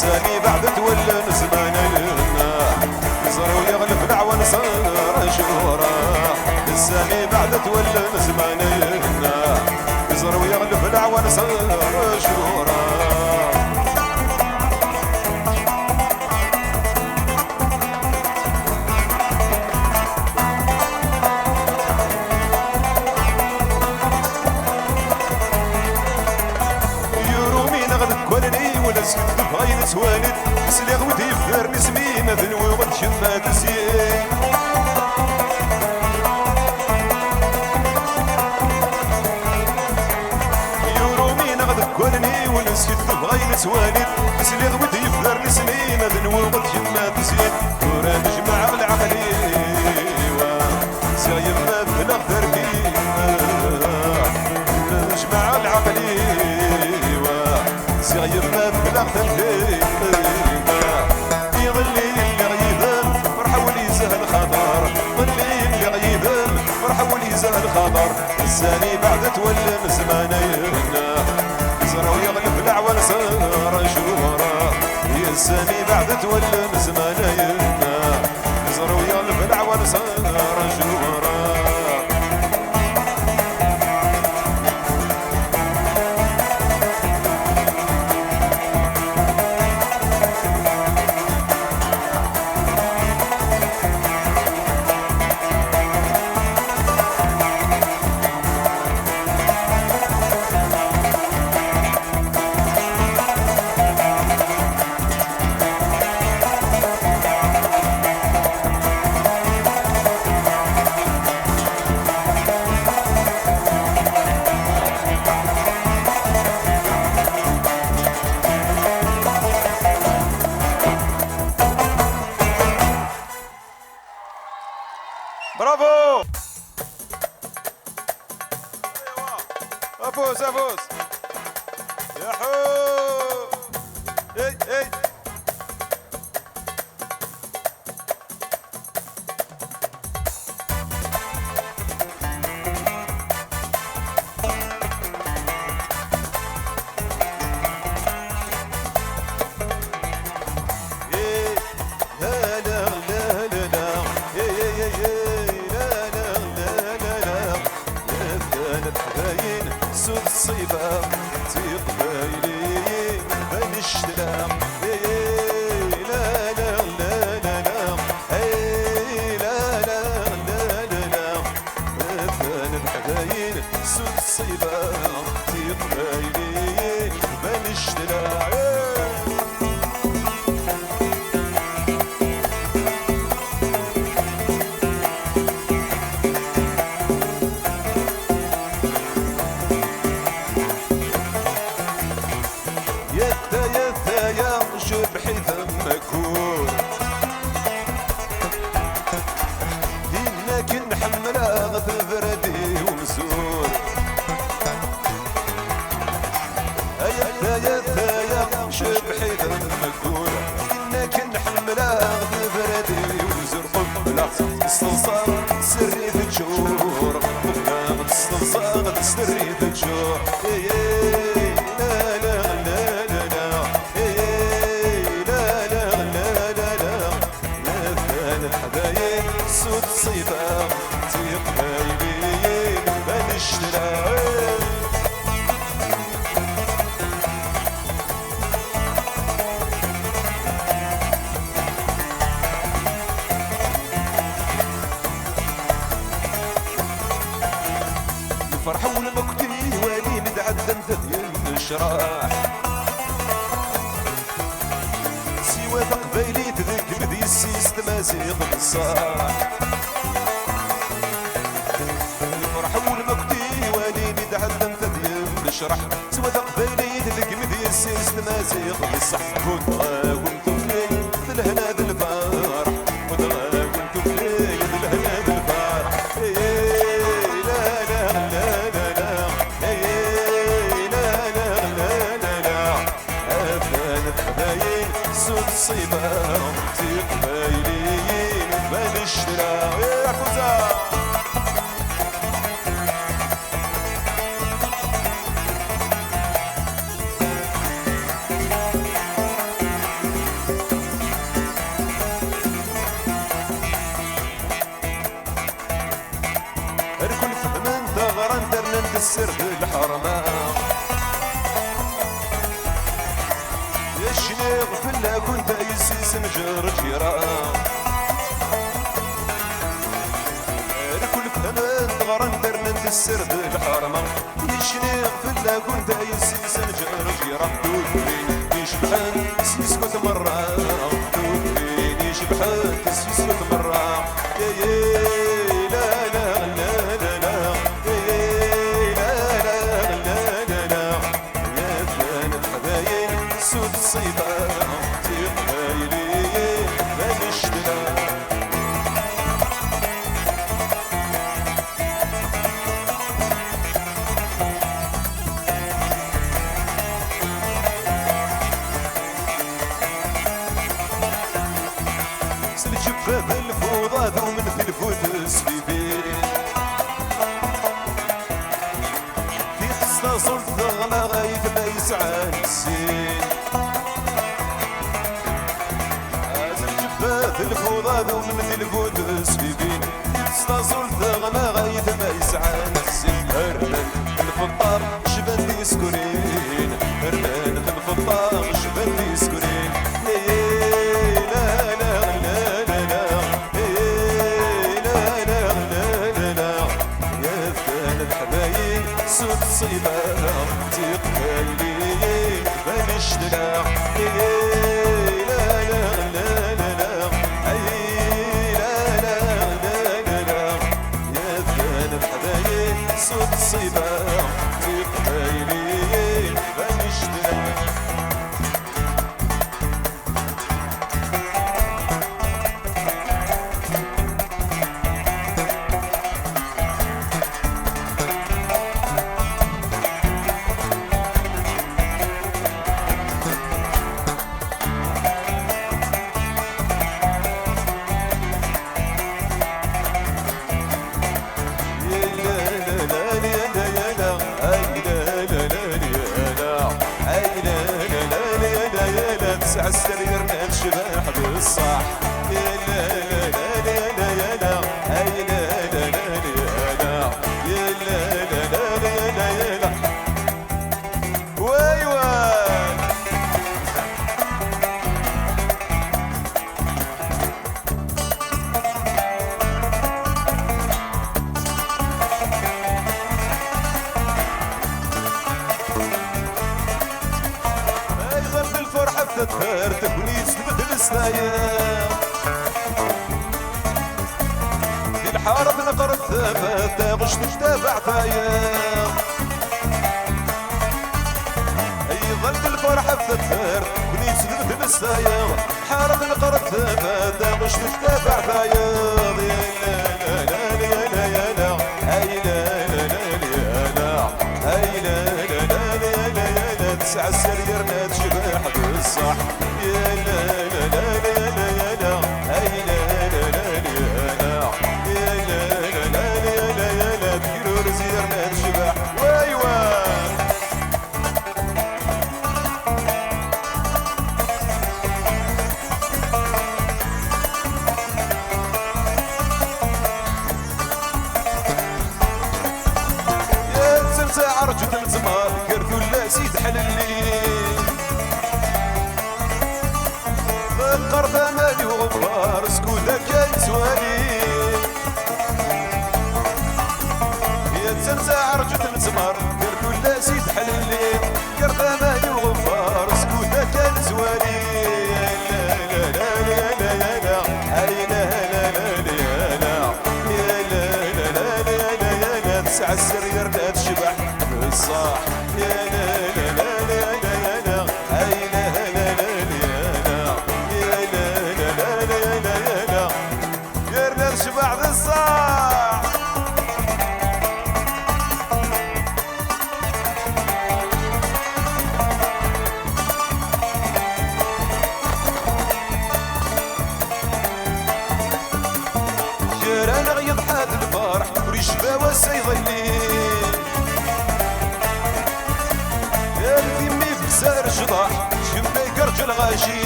السامي بعد تولى زماننا يزرو يغلب العوان صار شهورا السامي بعد تولى زماننا يزرو يغلب العوان صار شهورا سكت بغاين توالد سليغ ودي فدار نسمي ما ذنوي وغد شما تسيين يورومي نغد كونني ونسكت بغاين توالد سليغ ودي فدار نسمي ما ذنوي وغد شما تسيين ورا نجمع العقلي سايب ما بلا دربي نجمع العقلي سايب ما بلا دربي يغلي اللي غيبان فرحة وليزه الخضر غلي اللي غيبان فرحة وليزه الخضر الساني بعد تولى زمانينا يزرع ويغلب العوان صار شهورا يا الساني بعد تولى زمانينا يزرع ويغلب العوان صار شهورا برافو افوز افوز يا حو اي اي الصيبة تقبلي بنشتلا لا لا لا لا لا لا لا لا لا لا فان الحبايل سود الصيبة تقبلي بنشتلا جرحي ذمكور دينك نحملها غد فردي ومسور يا ثايا شبحي ذمكور دينك نحملها غد فردي ومسور قبلة الصلصة سري في الجور قبلة الصلصة سري في الجور سود صيبة تقبلي بنشتري الفرحة والمكتي والي متعدم ثدي الشراح سوى تقبلي تذك بدي السيس تمازيغ بالصاح الفرحة والمكتي والي متعدم ثدي الشراح سوى تقبلي تذك بدي السيس تمازيغ بالصح كنت غاومتم لي الهنا ذا الفرح كنت غاومتم لي الهنا ذا الفرح سود صيبة تقبلين بنشترى يا فوزا السرد الحرمة يا الشنيغ فلا كنت يسيس نجر جيران الكل فهمان غران درنت السرد الحرمة يا الشنيغ فلا كنت يسيس نجر جيران دوبين يشبحان سيسكت مرة دوبين يشبحان سيسكت مرة جباب الفوضى ذو من في الفوت سبيبين في قصة صلت غلا غايث ما يسعى السين جباب الفوضى ذو من في الفوت سبيبين في قصة صلت غلا غايث ما يسعى السين هرمان الفطار شبان يسكنين هرمان الفطار شبان يسكنين صوت صيبة تقبلي بنشتغل صوت صيبة تقبلي بنشتغل عالسرير نتشبح بالصح يا لا لا لا لا يا لا اي لا لا لا يا لا لا لا لا يا لا ويوه تتهر تكونيس مثل السنايا في الحارة نقرت ثابت غش تتابع ثايا اي ظل الفرحة تتهر تكونيس مثل السنايا حارة نقرت ثابت غش تتابع ثايا لا لا لا لا يا لا اي لا لا لا لا اي لا لا لا لا يا لا تسع السرير نتشبح بالصح يا لا لا لا لا يا لا اي لا لا لا يا لا يا لا لا لا يا لا تكيلو رزير نتشبح ويوه عرجت الزمار كرثو لا سيد حللي القرض مالي وغفار سكوتك كاين سوالي يا تنسى عرجت الزمار كرثو لا سيد حللي قرض مالي وغفار سكوتك كاين سوالي لا لا لا لا لا لا اي لا لا لا لا يا لا لا لا لا يا لا تسع السرير لا تشبح بالصح يا لا لا لا لا يا لا اي لا لا لا يا لا لا لا لا يا لا غير نشبع بالصح جيران غيض حاد الفرح وريش باوا سيظلي يمي في سار شضاح شبيك رجل غاشي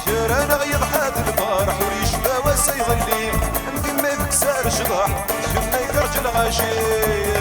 شيران غيض حاد الفرح وريش باوا سيظلي يمي في سار شضاح الغشيم